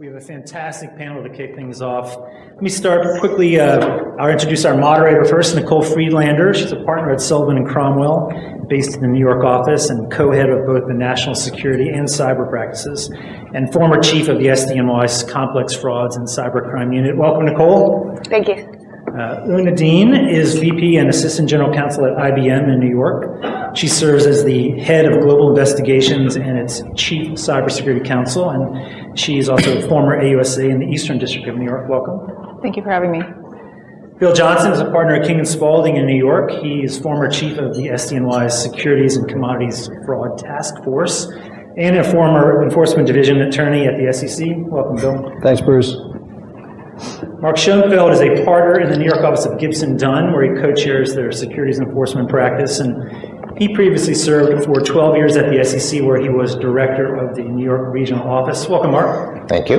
We have a fantastic panel to kick things off. Let me start quickly. I'll introduce our moderator first, Nicole Friedlander. She's a partner at Sullivan and Cromwell, based in the New York office and co-head of both the national security and cyber practices, and former chief of the SDNY's complex frauds and cybercrime unit. Welcome, Nicole. Thank you. Una Dean is VP and Assistant General Counsel at IBM in New York. She serves as the head of global investigations and its chief cybersecurity counsel, and she is also a former AUSA in the Eastern District of New York. Welcome. Thank you for having me. Bill Johnson is a partner at King and Spalding in New York. He is former chief of the SDNY's Securities and Commodities Fraud Task Force and a former enforcement division attorney at the SEC. Welcome, Bill. Thanks, Bruce. Mark Schonfeld is a partner in the New York office of Gibson, Dunn, where he co-chairs their securities enforcement practice, and he previously served for 12 years at the SEC, where he was director of the New York regional office. Welcome, Mark. Thank you.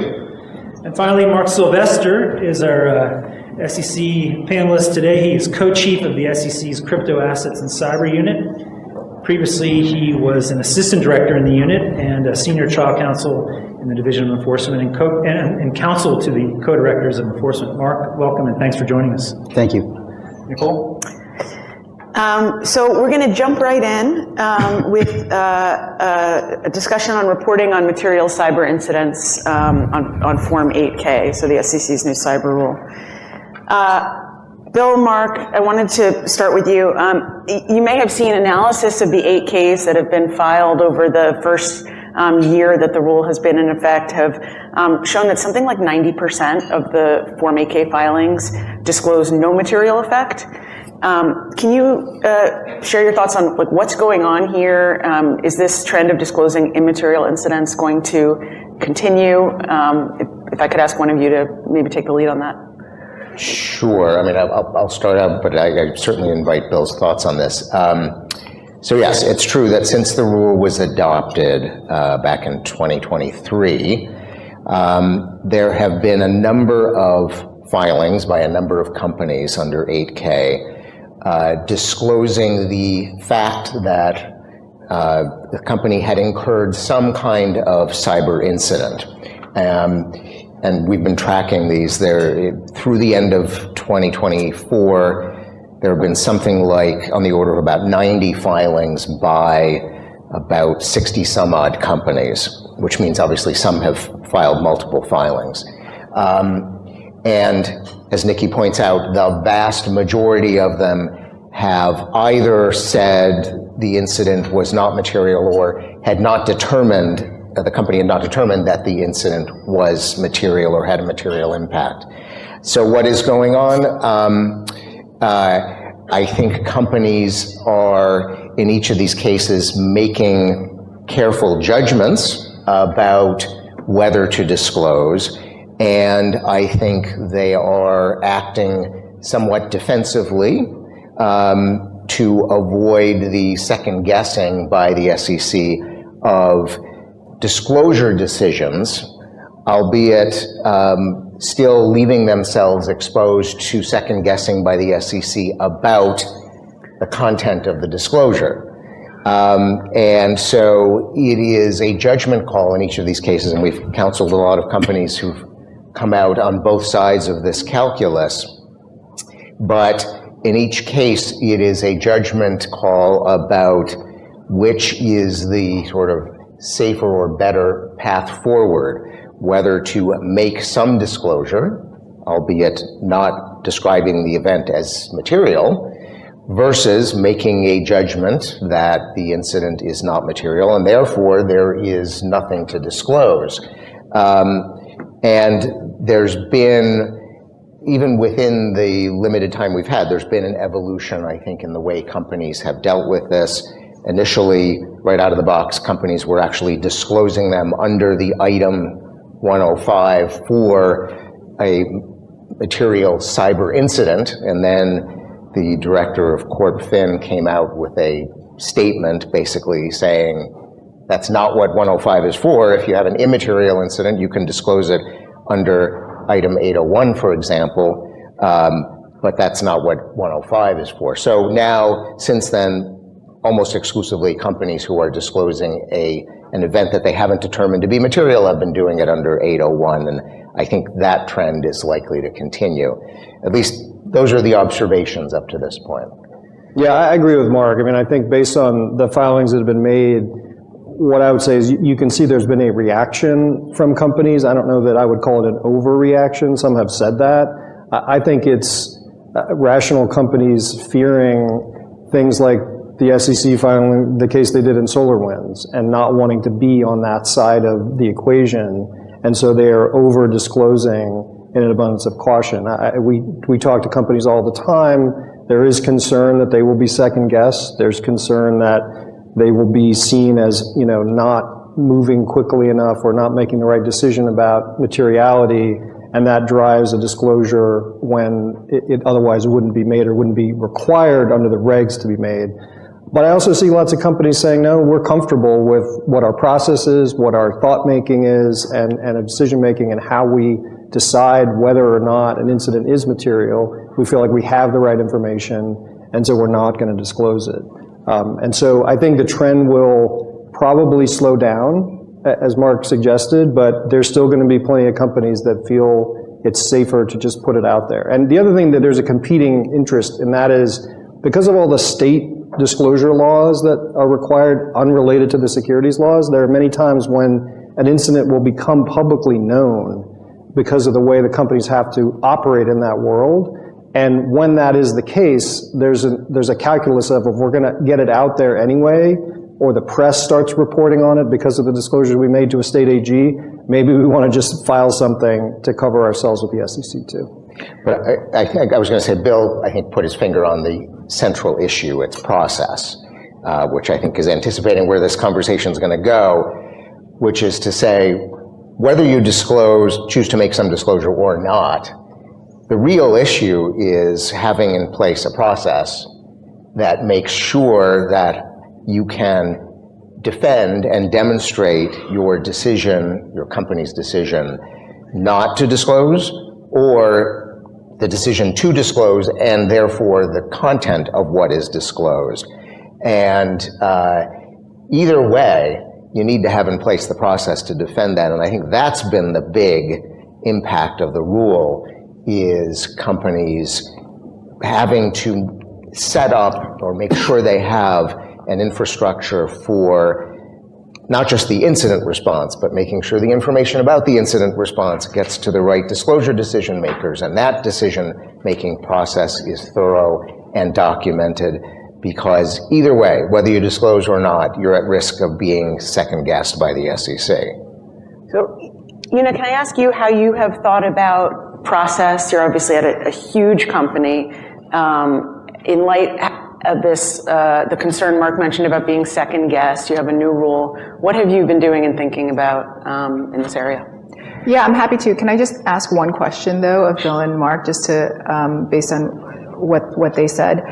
And finally, Mark Sylvester is our SEC panelist today. He is co-chief of the SEC's Crypto Assets and Cyber Unit. Previously, he was an assistant director in the unit and a senior trial counsel in the Division of Enforcement and counsel to the co-directors of enforcement. Mark, welcome and thanks for joining us. Thank you. Nicole? So we're going to jump right in with a discussion on reporting on material cyber incidents on Form 8K, so the SEC's new cyber rule. Bill, Mark, I wanted to start with you. You may have seen analysis of the 8Ks that have been filed over the first year that the rule has been in effect have shown that something like 90% of the Form 8K filings disclose no material effect. Can you share your thoughts on what's going on here? Is this trend of disclosing immaterial incidents going to continue? If I could ask one of you to maybe take the lead on that. Sure. I mean, I'll start out, but I certainly invite Bill's thoughts on this. So yes, it's true that since the rule was adopted back in 2023, there have been a number of filings by a number of companies under 8K disclosing the fact that the company had incurred some kind of cyber incident. And we've been tracking these. Through the end of 2024, there have been something like on the order of about 90 filings by about 60 some odd companies, which means obviously some have filed multiple filings. And as Nikki points out, the vast majority of them have either said the incident was not material or had not determined, the company had not determined that the incident was material or had a material impact. So what is going on? I think companies are, in each of these cases, making careful judgments about whether to disclose, and I think they are acting somewhat defensively to avoid the second guessing by the SEC of disclosure decisions, albeit still leaving themselves exposed to second guessing by the SEC about the content of the disclosure. And so it is a judgment call in each of these cases, and we've counseled a lot of companies who've come out on both sides of this calculus. But in each case, it is a judgment call about which is the sort of safer or better path forward, whether to make some disclosure, albeit not describing the event as material, versus making a judgment that the incident is not material and therefore there is nothing to disclose. And there's been, even within the limited time we've had, there's been an evolution, I think, in the way companies have dealt with this. Initially, right out of the box, companies were actually disclosing them under the item 105 for a material cyber incident, and then the director of Corp Fin came out with a statement basically saying that's not what 105 is for. If you have an immaterial incident, you can disclose it under item 801, for example, but that's not what 105 is for. So now, since then, almost exclusively companies who are disclosing an event that they haven't determined to be material have been doing it under 801, and I think that trend is likely to continue. At least those are the observations up to this point. Yeah, I agree with Mark. I mean, I think based on the filings that have been made, what I would say is you can see there's been a reaction from companies. I don't know that I would call it an overreaction. Some have said that. I think it's rational companies fearing things like the SEC filing the case they did in SolarWinds and not wanting to be on that side of the equation. And so they are over disclosing in an abundance of caution. We talk to companies all the time. There is concern that they will be second guessed. There's concern that they will be seen as, not moving quickly enough or not making the right decision about materiality, and that drives a disclosure when it otherwise wouldn't be made or wouldn't be required under the regs to be made. But I also see lots of companies saying, no, we're comfortable with what our process is, what our thought making is, and a decision making, and how we decide whether or not an incident is material. We feel like we have the right information, and so we're not going to disclose it. And so I think the trend will probably slow down, as Mark suggested, but there's still going to be plenty of companies that feel it's safer to just put it out there. And the other thing that there's a competing interest in that is, because of all the state disclosure laws that are required unrelated to the securities laws, there are many times when an incident will become publicly known because of the way the companies have to operate in that world. And when that is the case, there's a calculus of, if we're going to get it out there anyway, or the press starts reporting on it because of the disclosures we made to a state AG, maybe we want to just file something to cover ourselves with the SEC too. But I think I was going to say, Bill, I think, put his finger on the central issue, its process, which I think is anticipating where this conversation is going to go, which is to say, whether you choose to make some disclosure or not, the real issue is having in place a process that makes sure that you can defend and demonstrate your decision, your company's decision, not to disclose, or the decision to disclose, and therefore the content of what is disclosed. And either way, you need to have in place the process to defend that. And I think that's been the big impact of the rule, is companies having to set up or make sure they have an infrastructure for not just the incident response, but making sure the information about the incident response gets to the right disclosure decision makers, and that decision-making process is thorough and documented, because either way, whether you disclose or not, you're at risk of being second-guessed by the SEC. So, can I ask you how you have thought about process? You're obviously at a huge company. In light of this, the concern Mark mentioned about being second guessed, you have a new rule. What have you been doing and thinking about in this area? Yeah, I'm happy to. Can I just ask one question, though, of Bill and Mark, just to, based on what they said?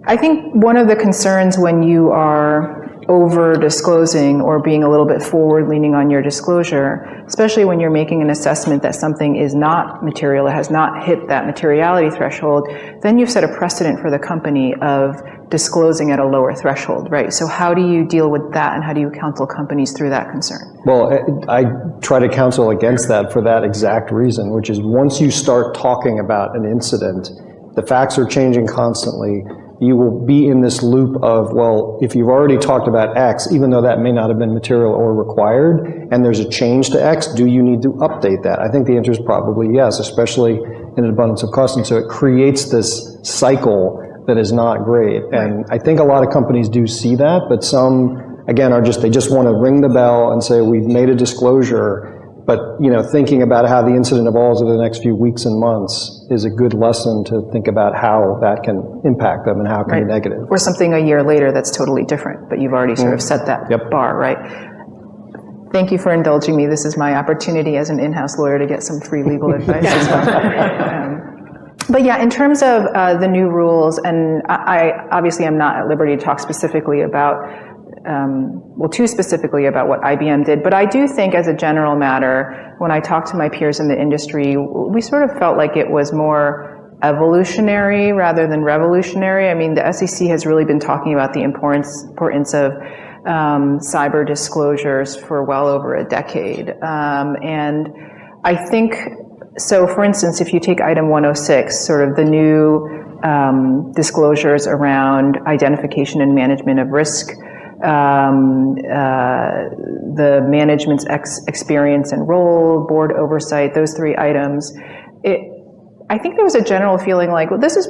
I think one of the concerns when you are over disclosing or being a little bit forward leaning on your disclosure, especially when you're making an assessment that something is not material, it has not hit that materiality threshold, then you've set a precedent for the company of disclosing at a lower threshold, right? So how do you deal with that, and how do you counsel companies through that concern? Well, I try to counsel against that for that exact reason, which is, once you start talking about an incident, the facts are changing constantly. You will be in this loop of, well, if you've already talked about X, even though that may not have been material or required, and there's a change to X, do you need to update that? I think the answer is probably yes, especially in an abundance of caution. So it creates this cycle that is not great. And I think a lot of companies do see that, but some, again, they just want to ring the bell and say, we've made a disclosure. But, thinking about how the incident evolves over the next few weeks and months is a good lesson to think about how that can impact them and how it can be negative. Or something a year later that's totally different, but you've already sort of set that bar, right? Thank you for indulging me. This is my opportunity as an in-house lawyer to get some free legal advice as well. But yeah, in terms of the new rules, and I obviously am not at liberty to talk specifically about too specifically about what IBM did, but I do think, as a general matter, when I talk to my peers in the industry, we sort of felt like it was more evolutionary rather than revolutionary. I mean, the SEC has really been talking about the importance of cyber disclosures for well over a decade. And I think, so for instance, if you take item 106, sort of the new disclosures around identification and management of risk, the management's experience and role, board oversight, those three items, I think there was a general feeling like, well, this is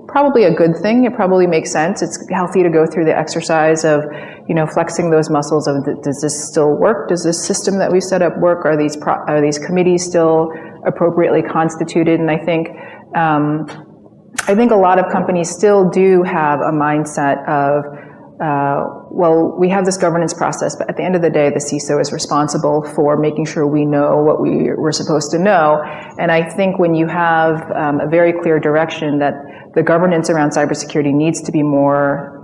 probably a good thing. It probably makes sense. It's healthy to go through the exercise of, flexing those muscles of, does this still work? Does this system that we set up work? Are these committees still appropriately constituted? And I think a lot of companies still do have a mindset of, well, we have this governance process, but at the end of the day, the CISO is responsible for making sure we know what we're supposed to know. And I think when you have a very clear direction that the governance around cybersecurity needs to be more,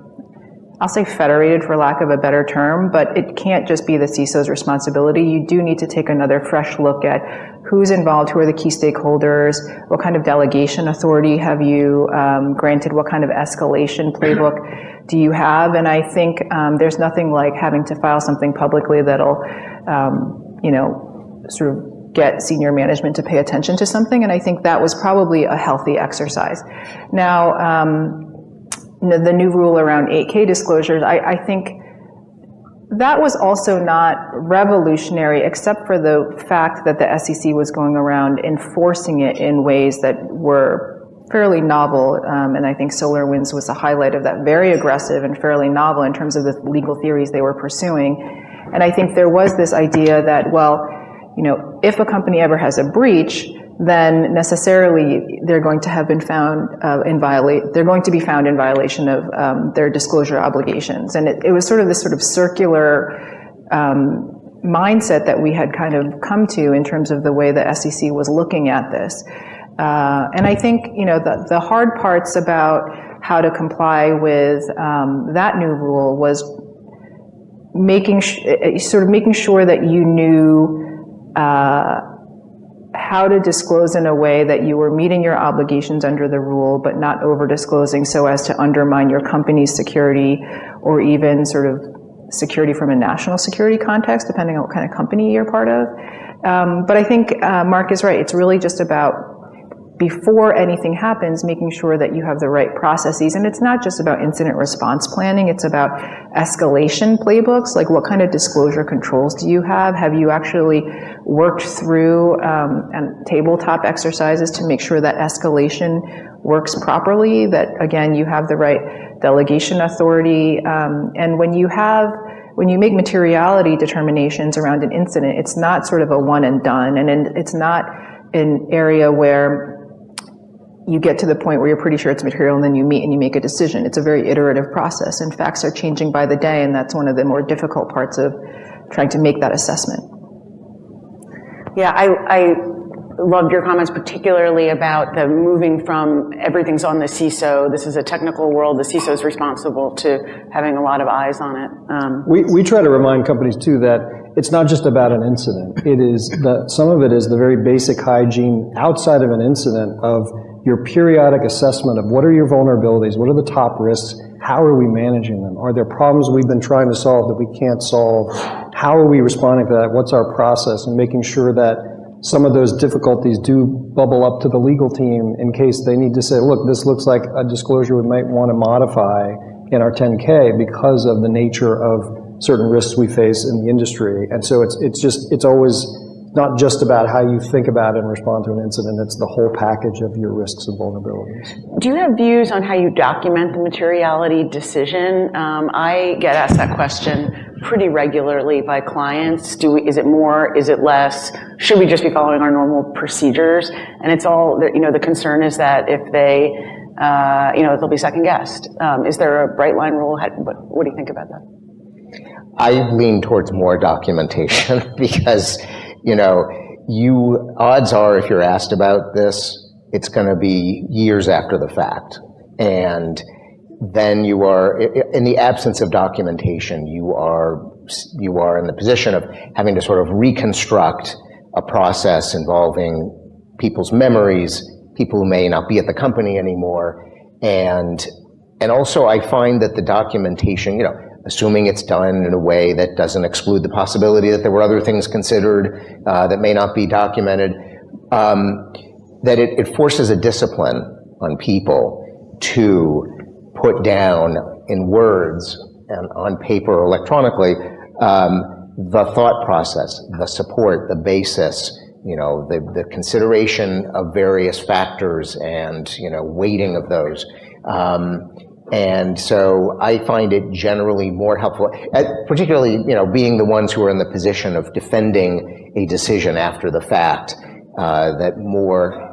I'll say federated for lack of a better term, but it can't just be the CISO's responsibility. You do need to take another fresh look at who's involved, who are the key stakeholders, what kind of delegation authority have you granted, what kind of escalation playbook do you have? And I think there's nothing like having to file something publicly that'll, sort of get senior management to pay attention to something. And I think that was probably a healthy exercise. Now, the new rule around 8K disclosures, I think that was also not revolutionary, except for the fact that the SEC was going around enforcing it in ways that were fairly novel, and I think SolarWinds was a highlight of that, very aggressive and fairly novel in terms of the legal theories they were pursuing. And I think there was this idea that, well, if a company ever has a breach, then necessarily they're going to have been found they're going to be found in violation of their disclosure obligations. And it was sort of this sort of circular mindset that we had kind of come to in terms of the way the SEC was looking at this. And I think, the hard parts about how to comply with that new rule was making sure that you knew how to disclose in a way that you were meeting your obligations under the rule, but not over disclosing so as to undermine your company's security or even sort of security from a national security context, depending on what kind of company you're part of. But I think Mark is right. It's really just about, before anything happens, making sure that you have the right processes. And it's not just about incident response planning, it's about escalation playbooks, like what kind of disclosure controls do you have? Have you actually worked through and tabletop exercises to make sure that escalation works properly, that again, you have the right delegation authority, and when you make materiality determinations around an incident, it's not sort of a one and done, and it's not an area where you get to the point where you're pretty sure it's material and then you meet and you make a decision. It's a very iterative process, and facts are changing by the day, and that's one of the more difficult parts of trying to make that assessment. Yeah, I loved your comments, particularly about the moving from everything's on the CISO, this is a technical world, the CISO is responsible, to having a lot of eyes on it. We try to remind companies too that it's not just about an incident. Some of it is the very basic hygiene outside of an incident of your periodic assessment of what are your vulnerabilities, what are the top risks, how are we managing them? Are there problems we've been trying to solve that we can't solve? How are we responding to that? What's our process? And making sure that some of those difficulties do bubble up to the legal team in case they need to say, look, this looks like a disclosure we might want to modify in our 10K because of the nature of certain risks we face in the industry. And so it's always not just about how you think about and respond to an incident, it's the whole package of your risks and vulnerabilities. Do you have views on how you document the materiality decision? I get asked that question pretty regularly by clients. Is it more, is it less? Should we just be following our normal procedures? And it's all, the concern is that if they, they'll be second guessed. Is there a bright line rule? What do you think about that? I lean towards more documentation because, odds are if you're asked about this, it's going to be years after the fact. And then you are, in the absence of documentation, you are in the position of having to sort of reconstruct a process involving people's memories people who may not be at the company anymore. And also I find that the documentation, assuming it's done in a way that doesn't exclude the possibility that there were other things considered that may not be documented, that it forces a discipline on people to put down in words and on paper or electronically the thought process, the support, the basis, the consideration of various factors and, weighting of those. And so I find it generally more helpful, particularly, being the ones who are in the position of defending a decision after the fact, that more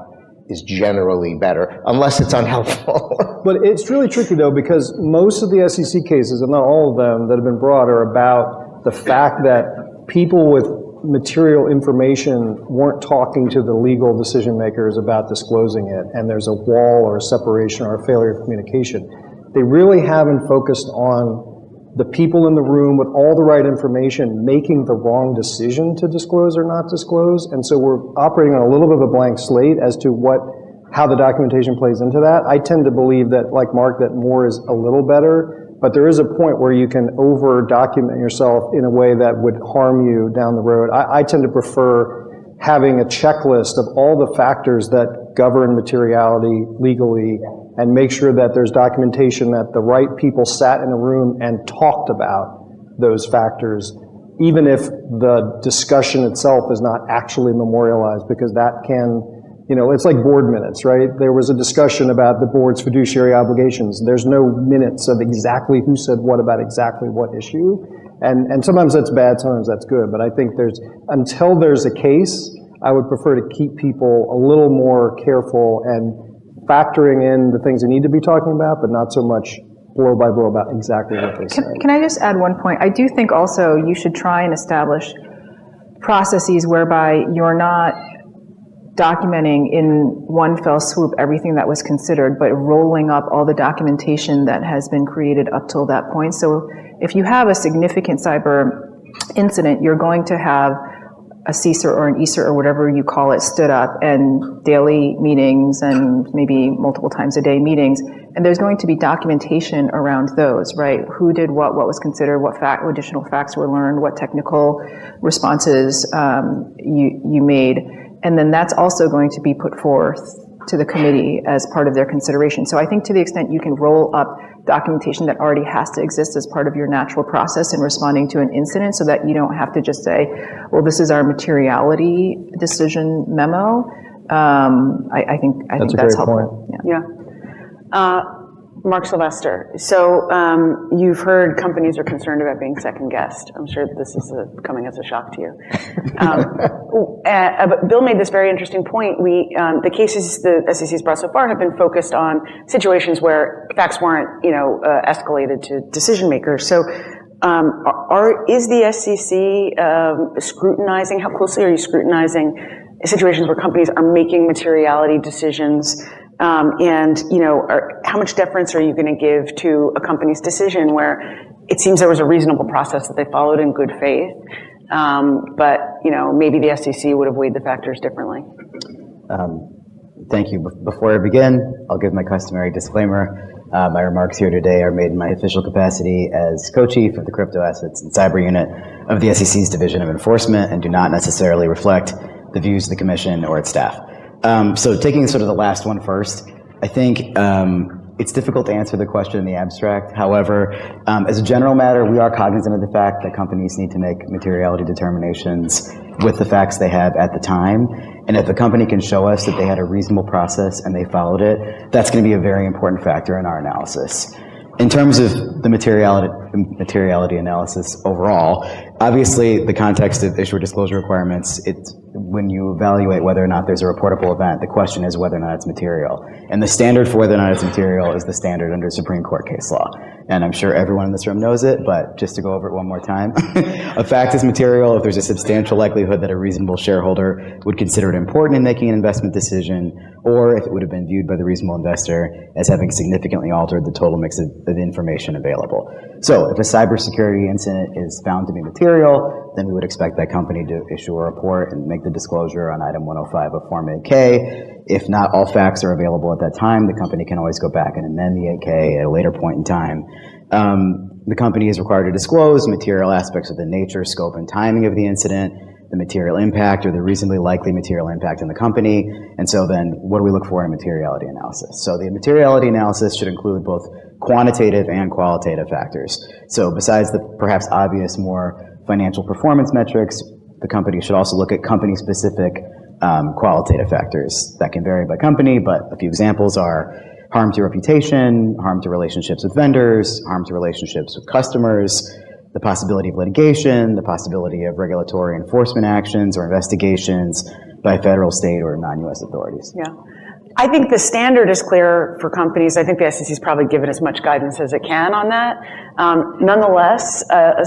is generally better, unless it's unhelpful. But it's really tricky, though, because most of the SEC cases, and not all of them that have been brought, are about the fact that people with material information weren't talking to the legal decision makers about disclosing it, and there's a wall or a separation or a failure of communication. They really haven't focused on the people in the room with all the right information making the wrong decision to disclose or not disclose. And so we're operating on a little bit of a blank slate as to how the documentation plays into that. I tend to believe that, like Mark, that more is a little better, but there is a point where you can over-document yourself in a way that would harm you down the road. I tend to prefer having a checklist of all the factors that govern materiality legally, and make sure that there's documentation that the right people sat in a room and talked about those factors, even if the discussion itself is not actually memorialized, because that can, it's like board minutes, right? There was a discussion about the board's fiduciary obligations. There's no minutes of exactly who said what about exactly what issue. And sometimes that's bad, sometimes that's good. But I think until there's a case, I would prefer to keep people a little more careful and factoring in the things they need to be talking about, but not so much blow by blow about exactly what they say. Can I just add one point? I do think also you should try and establish processes whereby you're not documenting in one fell swoop everything that was considered, but rolling up all the documentation that has been created up till that point. So if you have a significant cyber incident, you're going to have a CSER or an ESER or whatever you call it stood up, and daily meetings and maybe multiple times a day meetings, and there's going to be documentation around those, right? Who did what was considered, what additional facts were learned, what technical responses you made, and then that's also going to be put forth to the committee as part of their consideration. So I think to the extent you can roll up documentation that already has to exist as part of your natural process in responding to an incident, so that you don't have to just say, well, this is our materiality decision memo. I think that's helpful. Point. Yeah. Mark, Sylvester. So you've heard companies are concerned about being second guessed. I'm sure this is coming as a shock to you. But Bill made this very interesting point. The cases the SEC's brought so far have been focused on situations where facts weren't, escalated to decision makers. So is the SEC scrutinizing? How closely are you scrutinizing situations where companies are making materiality decisions? How much deference are you going to give to a company's decision where it seems there was a reasonable process that they followed in good faith, but maybe the SEC would have weighed the factors differently? Thank you. Before I begin, I'll give my customary disclaimer. My remarks here today are made in my official capacity as co-chief of the Crypto Assets and Cyber Unit of the SEC's Division of Enforcement, and do not necessarily reflect the views of the Commission or its staff. So taking sort of the last one first, I think it's difficult to answer the question in the abstract. However, as a general matter, we are cognizant of the fact that companies need to make materiality determinations with the facts they have at the time. And if a company can show us that they had a reasonable process and they followed it, that's going to be a very important factor in our analysis. In terms of the materiality analysis overall, obviously the context of issuer disclosure requirements, when you evaluate whether or not there's a reportable event, the question is whether or not it's material. And the standard for whether or not it's material is the standard under Supreme Court case law. And I'm sure everyone in this room knows it, but just to go over it one more time, a fact is material if there's a substantial likelihood that a reasonable shareholder would consider it important in making an investment decision, or if it would have been viewed by the reasonable investor as having significantly altered the total mix of information available. So if a cybersecurity incident is found to be material, then we would expect that company to issue a report and make the disclosure on item 105 of Form 8K. If not all facts are available at that time, the company can always go back and amend the 8K at a later point in time. The company is required to disclose material aspects of the nature, scope, and timing of the incident, the material impact or the reasonably likely material impact on the company. And so then what do we look for in a materiality analysis? So the materiality analysis should include both quantitative and qualitative factors. So besides the perhaps obvious more financial performance metrics, the company should also look at company-specific qualitative factors that can vary by company, but a few examples are harm to reputation, harm to relationships with vendors, harm to relationships with customers, the possibility of litigation, the possibility of regulatory enforcement actions or investigations by federal, state, or non-U.S. authorities. Yeah. I think the standard is clear for companies. I think the SEC's probably given as much guidance as it can on that. Nonetheless,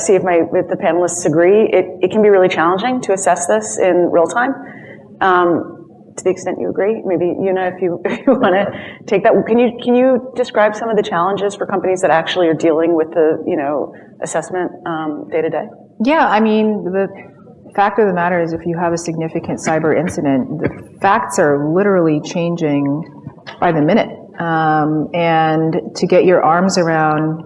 see if the panelists agree, it can be really challenging to assess this in real time. To the extent you agree, maybe if you want to take that, can you describe some of the challenges for companies that actually are dealing with the assessment day to day? Yeah, I mean, the fact of the matter is, if you have a significant cyber incident, the facts are literally changing by the minute, and to get your arms around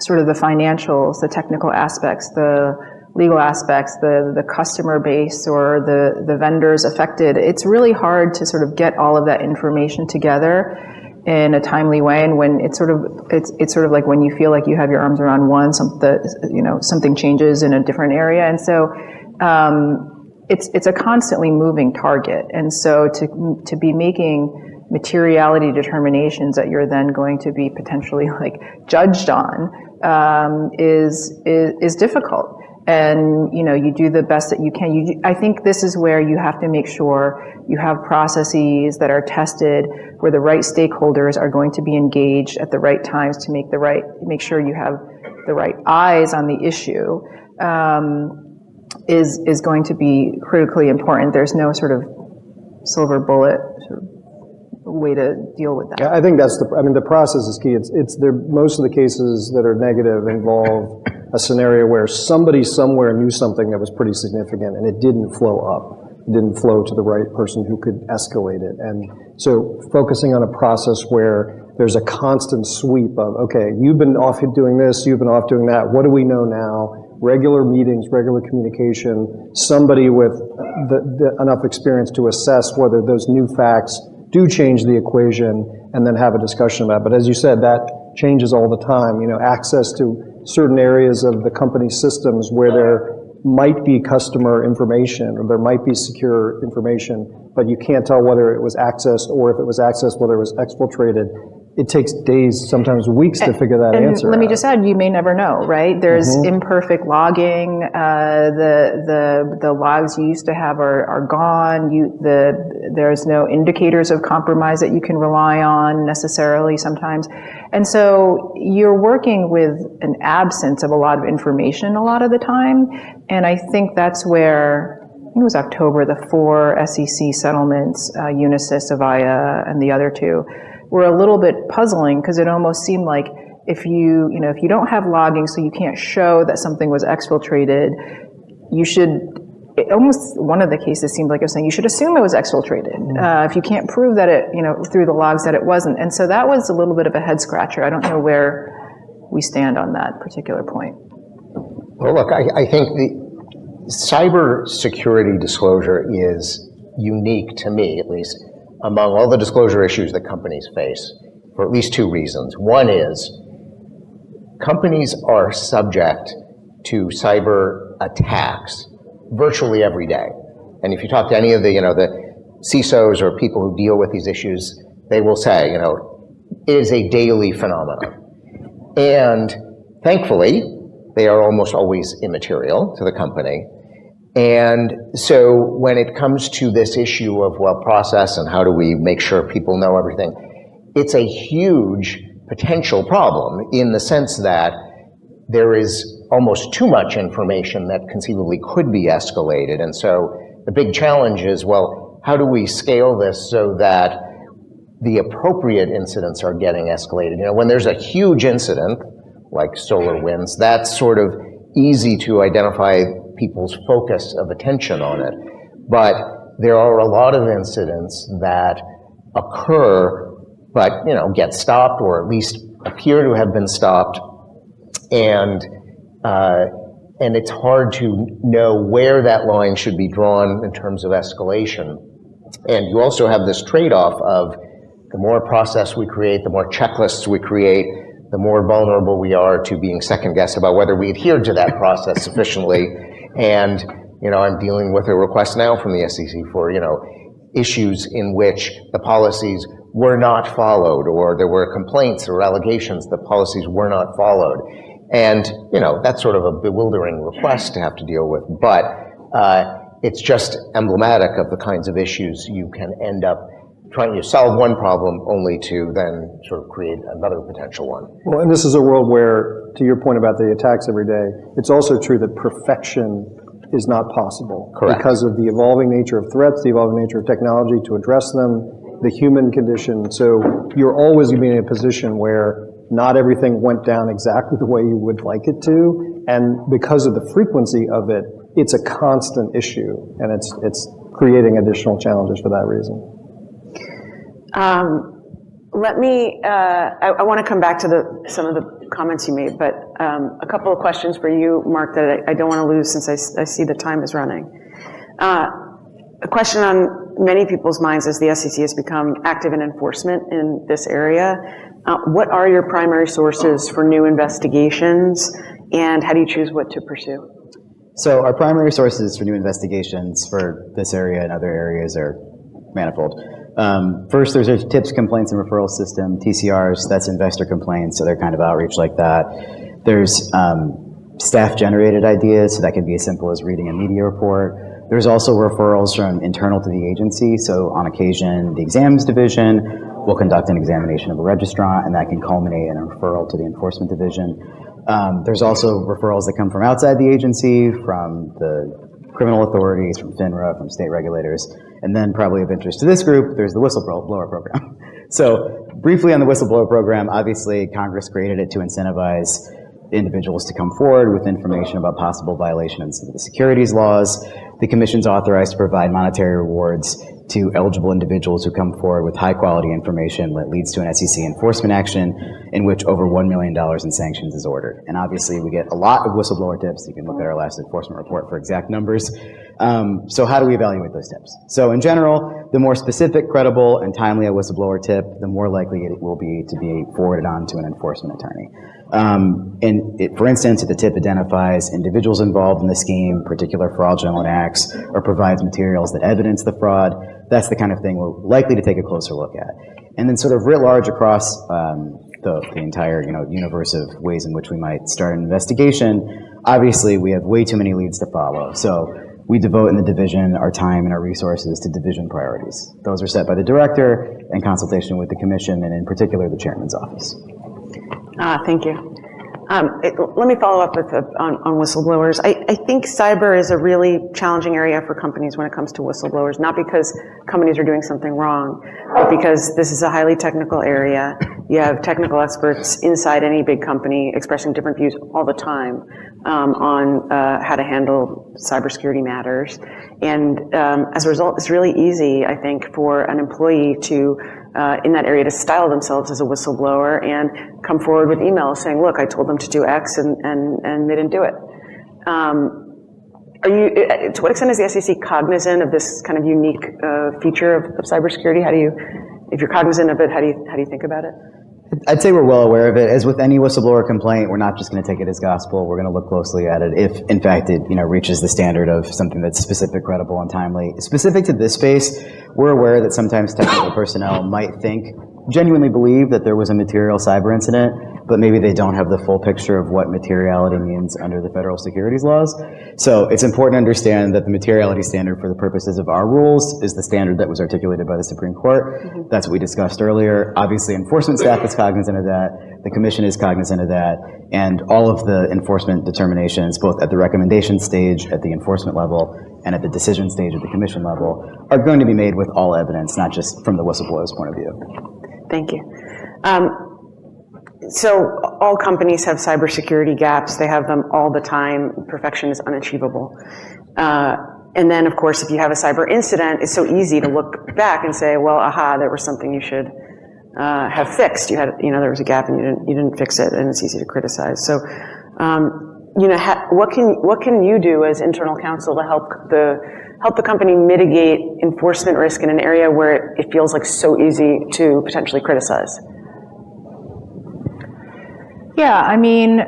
sort of the financials, the technical aspects, the legal aspects, the customer base or the vendors affected, it's really hard to sort of get all of that information together in a timely way. And when it's sort of like when you feel like you have your arms around something changes in a different area. And so it's a constantly moving target. And so to be making materiality determinations that you're then going to be potentially like judged on is difficult. And you do the best that you can. I think this is where you have to make sure you have processes that are tested, where the right stakeholders are going to be engaged at the right times to make sure you have the right eyes on the issue. Is going to be critically important. There's no sort of silver bullet sort of way to deal with that. Yeah, I think the process is key. Most of the cases that are negative involve a scenario where somebody somewhere knew something that was pretty significant and it didn't flow up. It didn't flow to the right person who could escalate it. And so focusing on a process where there's a constant sweep of, okay, you've been off doing this, you've been off doing that, what do we know now? Regular meetings, regular communication, somebody with enough experience to assess whether those new facts do change the equation, and then have a discussion about it. But as you said, that changes all the time. Access to certain areas of the company systems where there might be customer information or there might be secure information, but you can't tell whether it was accessed or if it was accessed, whether it was exfiltrated. It takes days, sometimes weeks to figure that answer out. Let me just add, you may never know, right? There's imperfect logging. The logs you used to have are gone. There's no indicators of compromise that you can rely on necessarily sometimes. And so you're working with an absence of a lot of information a lot of the time. And I think that's where, I think it was October, the 4 SEC settlements, Unisys, Avaya, and the other 2, were a little bit puzzling, because it almost seemed like if you don't have logging, so you can't show that something was exfiltrated, one of the cases seemed like it was saying you should assume it was exfiltrated if you can't prove that it, through the logs that it wasn't. And so that was a little bit of a head scratcher. I don't know where we stand on that particular point. Well, look, I think the cybersecurity disclosure is unique to me, at least, among all the disclosure issues that companies face, for at least 2 reasons. One is companies are subject to cyber attacks virtually every day. And if you talk to any of the CISOs or people who deal with these issues, they will say, it is a daily phenomenon. And thankfully, they are almost always immaterial to the company. And so when it comes to this issue of, process and how do we make sure people know everything, it's a huge potential problem in the sense that there is almost too much information that conceivably could be escalated. And so the big challenge is, how do we scale this so that the appropriate incidents are getting escalated? When there's a huge incident, like SolarWinds, that's sort of easy to identify people's focus of attention on it. But there are a lot of incidents that occur, but get stopped, or at least appear to have been stopped, and it's hard to know where that line should be drawn in terms of escalation. And you also have this trade-off of the more process we create, the more checklists we create, the more vulnerable we are to being second-guessed about whether we adhered to that process sufficiently. And I'm dealing with a request now from the SEC for issues in which the policies were not followed, or there were complaints or allegations that policies were not followed. And, that's sort of a bewildering request to have to deal with, but it's just emblematic of the kinds of issues you can end up trying to solve one problem only to then sort of create another potential one. Well, and this is a world where, to your point about the attacks every day, it's also true that perfection is not possible. Correct. Because of the evolving nature of threats, the evolving nature of technology to address them, the human condition. So you're always going to be in a position where not everything went down exactly the way you would like it to, and because of the frequency of it, it's a constant issue, and it's creating additional challenges for that reason. Let me, I want to come back to some of the comments you made, but a couple of questions for you, Mark, that I don't want to lose since I see the time is running. A question on many people's minds as the SEC has become active in enforcement in this area. What are your primary sources for new investigations, and how do you choose what to pursue? So our primary sources for new investigations for this area and other areas are manifold. First, there's a tips, complaints, and referral system, TCRs, that's investor complaints, so they're kind of outreach like that. There's staff-generated ideas, so that can be as simple as reading a media report. There's also referrals from internal to the agency, so on occasion, the exams division will conduct an examination of a registrant, and that can culminate in a referral to the enforcement division. There's also referrals that come from outside the agency, from the criminal authorities, from FINRA, from state regulators. And then, probably of interest to this group, there's the whistleblower program. So briefly on the whistleblower program, obviously Congress created it to incentivize individuals to come forward with information about possible violations of the securities laws. The Commission's authorized to provide monetary rewards to eligible individuals who come forward with high-quality information that leads to an SEC enforcement action in which over $1 million in sanctions is ordered. And obviously, we get a lot of whistleblower tips. You can look at our last enforcement report for exact numbers. So how do we evaluate those tips? So in general, the more specific, credible, and timely a whistleblower tip, the more likely it will be to be forwarded on to an enforcement attorney. For instance, if the tip identifies individuals involved in the scheme, particular fraudulent acts, or provides materials that evidence the fraud, that's the kind of thing we're likely to take a closer look at. And then sort of writ large across the entire universe of ways in which we might start an investigation, obviously we have way too many leads to follow. So we devote in the division our time and our resources to division priorities. Those are set by the director in consultation with the commission, and in particular the chairman's office. Thank you. Let me follow up with on whistleblowers. I think cyber is a really challenging area for companies when it comes to whistleblowers, not because companies are doing something wrong, but because this is a highly technical area. You have technical experts inside any big company expressing different views all the time on how to handle cybersecurity matters. And as a result, it's really easy, I think, for an employee to in that area to style themselves as a whistleblower and come forward with emails saying, look, I told them to do X and they didn't do it. Are you, to what extent is the SEC cognizant of this kind of unique feature of cybersecurity? How do you, if you're cognizant of it, how do you think about it? I'd say we're well aware of it. As with any whistleblower complaint, we're not just going to take it as gospel. We're going to look closely at it if, in fact, it reaches the standard of something that's specific, credible, and timely. Specific to this space, we're aware that sometimes technical personnel might genuinely believe that there was a material cyber incident, but maybe they don't have the full picture of what materiality means under the federal securities laws. So it's important to understand that the materiality standard for the purposes of our rules is the standard that was articulated by the Supreme Court. Mm-hmm. That's what we discussed earlier. Obviously, enforcement staff is cognizant of that. The commission is cognizant of that. And all of the enforcement determinations, both at the recommendation stage at the enforcement level and at the decision stage at the commission level, are going to be made with all evidence, not just from the whistleblower's point of view. Thank you. So all companies have cybersecurity gaps. They have them all the time. Perfection is unachievable. And then, of course, if you have a cyber incident, it's so easy to look back and say, well, aha, there was something you should have fixed. You had, there was a gap and you didn't fix it, and it's easy to criticize. So, what can you do as internal counsel to help the company mitigate enforcement risk in an area where it feels like so easy to potentially criticize? Yeah, I mean,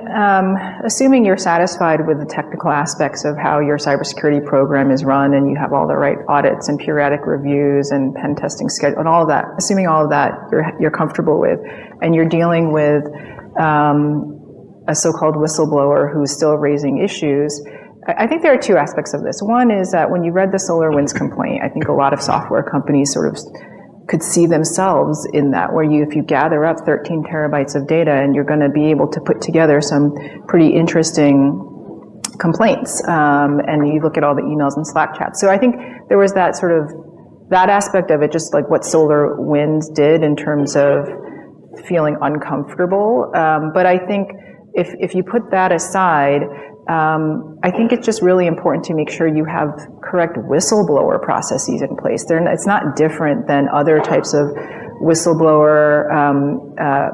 assuming you're satisfied with the technical aspects of how your cybersecurity program is run and you have all the right audits and periodic reviews and pen testing schedule and all of that, assuming all of that you're comfortable with, and you're dealing with a so-called whistleblower who's still raising issues, I think there are two aspects of this. One is that when you read the SolarWinds complaint, I think a lot of software companies sort of could see themselves in that, where if you gather up 13 terabytes of data and you're going to be able to put together some pretty interesting complaints, and you look at all the emails and Slack chats. So I think there was that sort of, that aspect of it, just like what SolarWinds did in terms of feeling uncomfortable. But I think if you put that aside, I think it's just really important to make sure you have correct whistleblower processes in place. It's not different than other types of whistleblower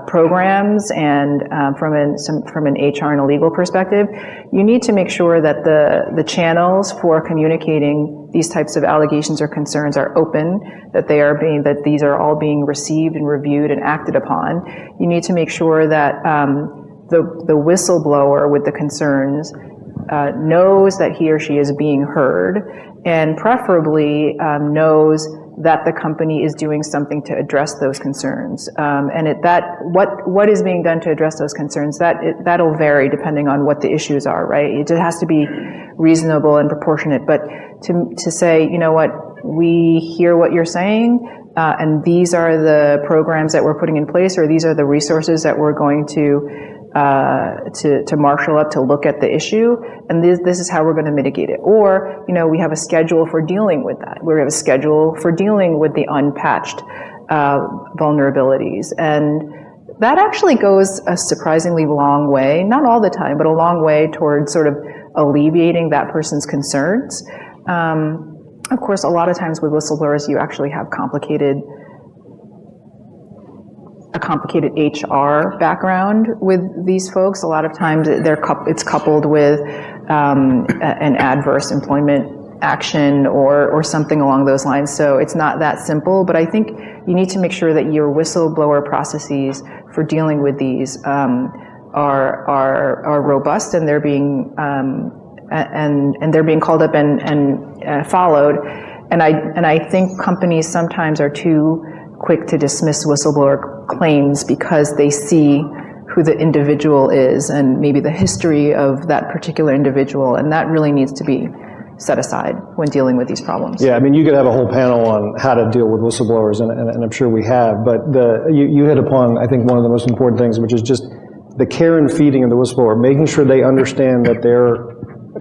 programs, and from an HR and a legal perspective, you need to make sure that the channels for communicating these types of allegations or concerns are open, that these are all being received and reviewed and acted upon. You need to make sure that the whistleblower with the concerns knows that he or she is being heard, and preferably knows that the company is doing something to address those concerns. And what is being done to address those concerns, that'll vary depending on what the issues are, right? It has to be reasonable and proportionate. But to say, you know what, we hear what you're saying, and these are the programs that we're putting in place, or these are the resources that we're going to marshal up to look at the issue, and this is how we're going to mitigate it. Or, we have a schedule for dealing with that. We have a schedule for dealing with the unpatched vulnerabilities. And that actually goes a surprisingly long way, not all the time, but a long way towards sort of alleviating that person's concerns. Of course, a lot of times with whistleblowers, you actually have a complicated HR background with these folks. A lot of times it's coupled with an adverse employment action or something along those lines. So it's not that simple, but I think you need to make sure that your whistleblower processes for dealing with these are robust, and they're being and they're being called up and followed. And I think companies sometimes are too quick to dismiss whistleblower claims because they see who the individual is and maybe the history of that particular individual, and that really needs to be set aside when dealing with these problems. Yeah, I mean, you could have a whole panel on how to deal with whistleblowers, and I'm sure we have, but you hit upon, I think, one of the most important things, which is just the care and feeding of the whistleblower, making sure they understand that their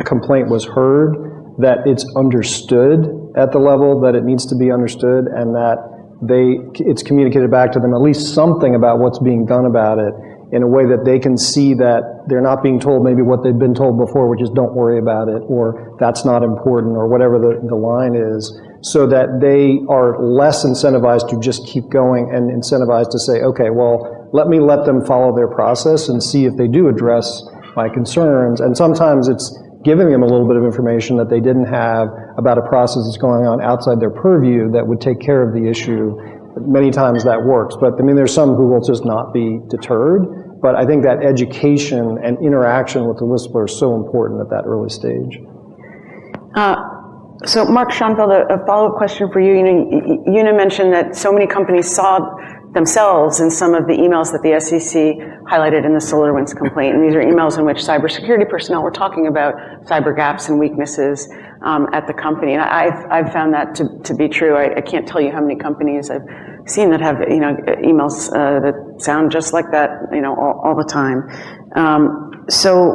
complaint was heard, that it's understood at the level that it needs to be understood, and that it's communicated back to them at least something about what's being done about it, in a way that they can see that they're not being told maybe what they've been told before, which is don't worry about it, or that's not important, or whatever the line is, so that they are less incentivized to just keep going and incentivized to say, okay, well, let them follow their process and see if they do address my concerns. And sometimes it's giving them a little bit of information that they didn't have about a process that's going on outside their purview that would take care of the issue. Many times that works, but I mean, there's some who will just not be deterred. But I think that education and interaction with the whistleblower is so important at that early stage. So Mark, Schonfeld, a follow-up question for you. Una mentioned that so many companies saw themselves in some of the emails that the SEC highlighted in the SolarWinds complaint. And these are emails in which cybersecurity personnel were talking about cyber gaps and weaknesses at the company. And I've found that to be true. I can't tell you how many companies I've seen that have emails that sound just like that all the time. So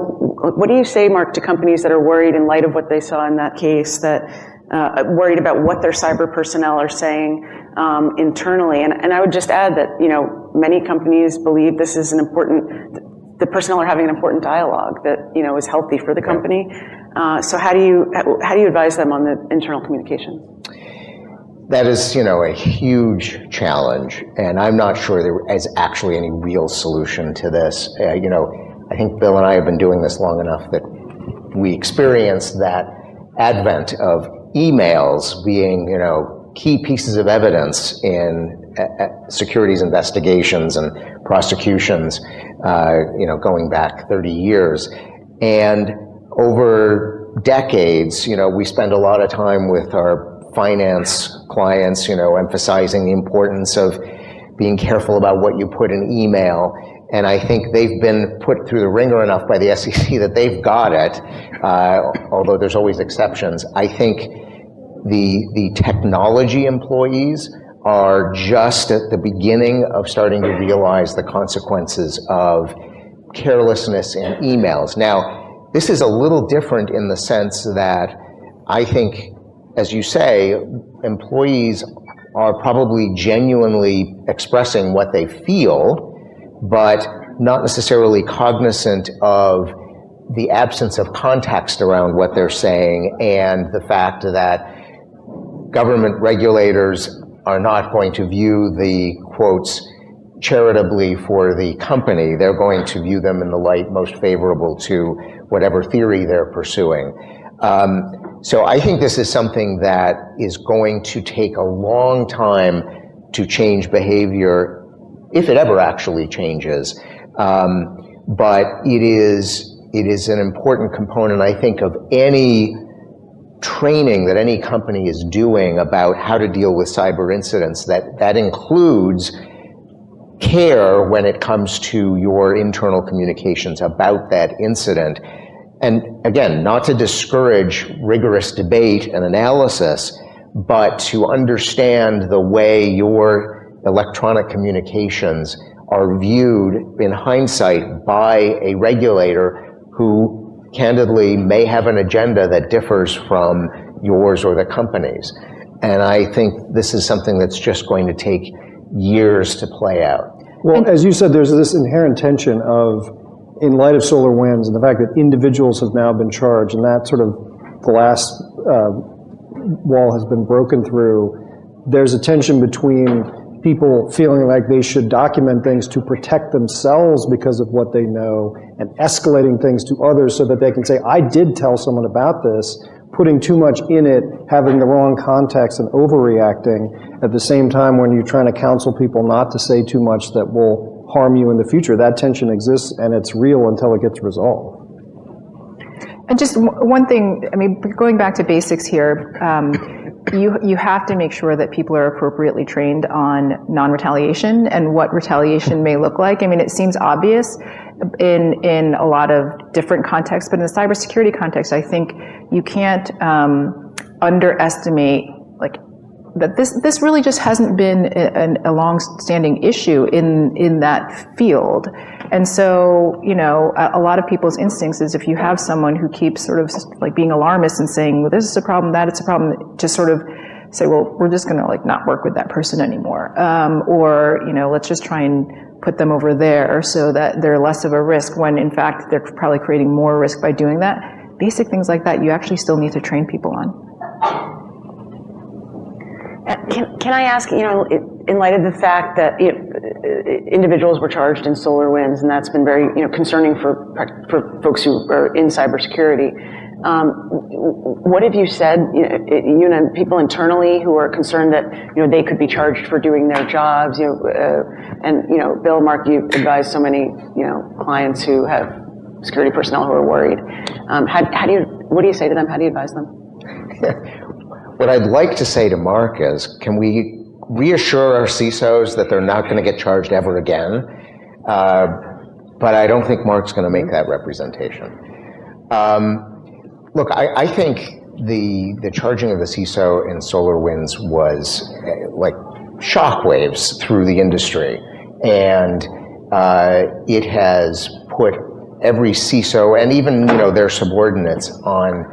what do you say, Mark, to companies that are worried in light of what they saw in that case, that worried about what their cyber personnel are saying internally? And I would just add that many companies believe this is an important the personnel are having an important dialogue that, is healthy for the company. So how do you advise them on the internal communication? That is, a huge challenge, and I'm not sure there is actually any real solution to this. I think Bill and I have been doing this long enough that we experienced that advent of emails being, key pieces of evidence in securities investigations and prosecutions, going back 30 years. And over decades, we spend a lot of time with our finance clients, emphasizing the importance of being careful about what you put in email. And I think they've been put through the ringer enough by the SEC that they've got it, although there's always exceptions. I think the technology employees are just at the beginning of starting to realize the consequences of carelessness in emails. Now, this is a little different in the sense that I think, as you say, employees are probably genuinely expressing what they feel, but not necessarily cognizant of the absence of context around what they're saying and the fact that government regulators are not going to view the quotes charitably for the company. They're going to view them in the light most favorable to whatever theory they're pursuing. So I think this is something that is going to take a long time to change behavior, if it ever actually changes. But it is an important component, I think, of any training that any company is doing about how to deal with cyber incidents. That includes care when it comes to your internal communications about that incident. And again, not to discourage rigorous debate and analysis, but to understand the way your electronic communications are viewed in hindsight by a regulator who candidly may have an agenda that differs from yours or the company's. And I think this is something that's just going to take years to play out. Well, as you said, there's this inherent tension of, in light of SolarWinds and the fact that individuals have now been charged and that sort of glass wall has been broken through, there's a tension between people feeling like they should document things to protect themselves because of what they know and escalating things to others so that they can say, I did tell someone about this, putting too much in it, having the wrong context and overreacting at the same time when you're trying to counsel people not to say too much that will harm you in the future. That tension exists and it's real until it gets resolved. And just one thing, going back to basics here, you have to make sure that people are appropriately trained on non-retaliation and what retaliation may look like. It seems obvious in a lot of different contexts, but in the cybersecurity context, I think you can't underestimate that this really just hasn't been a long-standing issue in that field. And so, a lot of people's instincts is if you have someone who keeps sort of being alarmist and saying, well, this is a problem, that it's a problem, just sort of say, well, we're just going to not work with that person anymore. Or, let's just try and put them over there so that they're less of a risk when in fact they're probably creating more risk by doing that. Basic things like that you actually still need to train people on. Can I ask, in light of the fact that individuals were charged in SolarWinds, and that's been very concerning for folks who are in cybersecurity, what have you said, people internally who are concerned that they could be charged for doing their jobs, and Bill, Mark, you advise so many clients who have security personnel who are worried. What do you say to them? How do you advise them? What I'd like to say to Mark is, can we reassure our CISOs that they're not going to get charged ever again? But I don't think Mark's going to make that representation. Look, I think the charging of the CISO in SolarWinds was like shockwaves through the industry. And it has put every CISO and even their subordinates on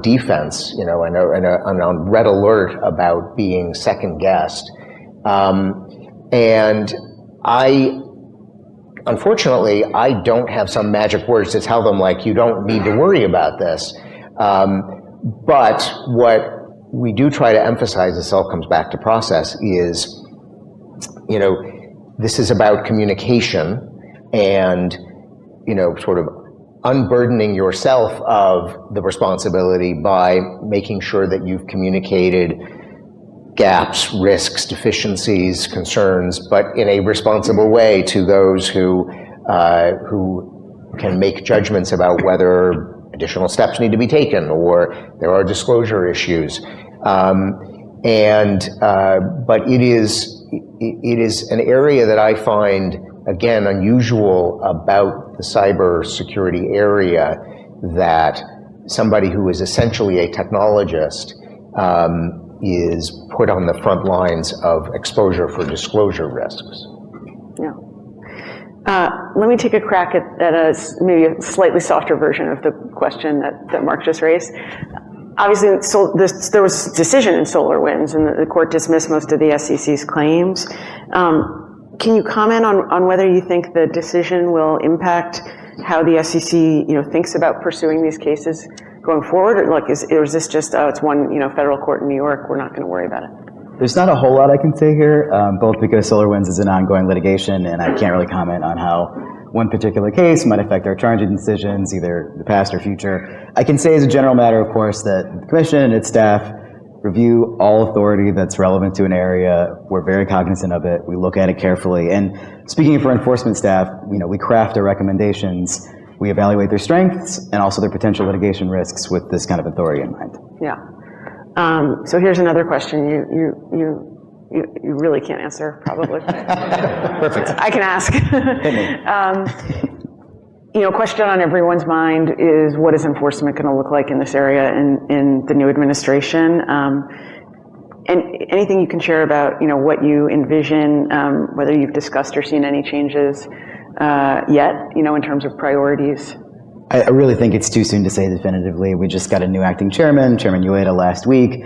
defense, and on red alert about being second guessed. And I unfortunately, I don't have some magic words to tell them, like, you don't need to worry about this. But what we do try to emphasize, this all comes back to process, is, this is about communication and, sort of unburdening yourself of the responsibility by making sure that you've communicated gaps, risks, deficiencies, concerns, but in a responsible way to those who can make judgments about whether additional steps need to be taken or there are disclosure issues. But it is an area that I find, again, unusual about the cybersecurity area, that somebody who is essentially a technologist is put on the front lines of exposure for disclosure risks. Yeah. Let me take a crack at maybe a slightly softer version of the question that Mark just raised. Obviously, there was a decision in SolarWinds, and the court dismissed most of the SEC's claims. Can you comment on whether you think the decision will impact how the SEC, thinks about pursuing these cases going forward, or is this just it's one federal court in New York, we're not going to worry about it? There's not a whole lot I can say here, both because SolarWinds is an ongoing litigation, and I can't really comment on how one particular case might affect our charging decisions, either the past or future. I can say as a general matter, of course, that the Commission and its staff review all authority that's relevant to an area. We're very cognizant of it. We look at it carefully. And speaking for enforcement staff, we craft our recommendations. We evaluate their strengths and also their potential litigation risks with this kind of authority in mind. Yeah. So here's another question you really can't answer, probably. Perfect. I can ask. Question on everyone's mind is, what is enforcement going to look like in this area in the new administration? And anything you can share about, what you envision, whether you've discussed or seen any changes yet, in terms of priorities? I really think it's too soon to say definitively. We just got a new acting chairman, Chairman Ueda, last week.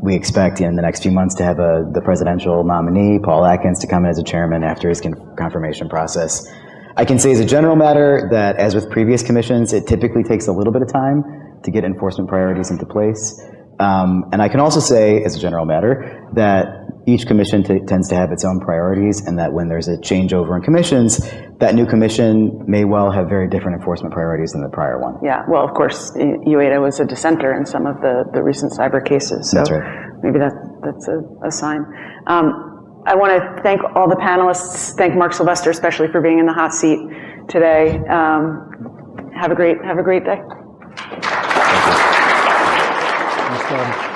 We expect in the next few months to have the presidential nominee, Paul Atkins, to come in as a chairman after his confirmation process. I can say as a general matter that, as with previous commissions, it typically takes a little bit of time to get enforcement priorities into place. And I can also say, as a general matter, that each commission tends to have its own priorities, and that when there's a changeover in commissions, that new commission may well have very different enforcement priorities than the prior one. Yeah, well, of course, Ueda was a dissenter in some of the recent cyber cases, so that's right. Maybe that's a sign. I want to thank all the panelists, thank Mark Sylvester especially for being in the hot seat today. Have a great day. Thanks, Tom.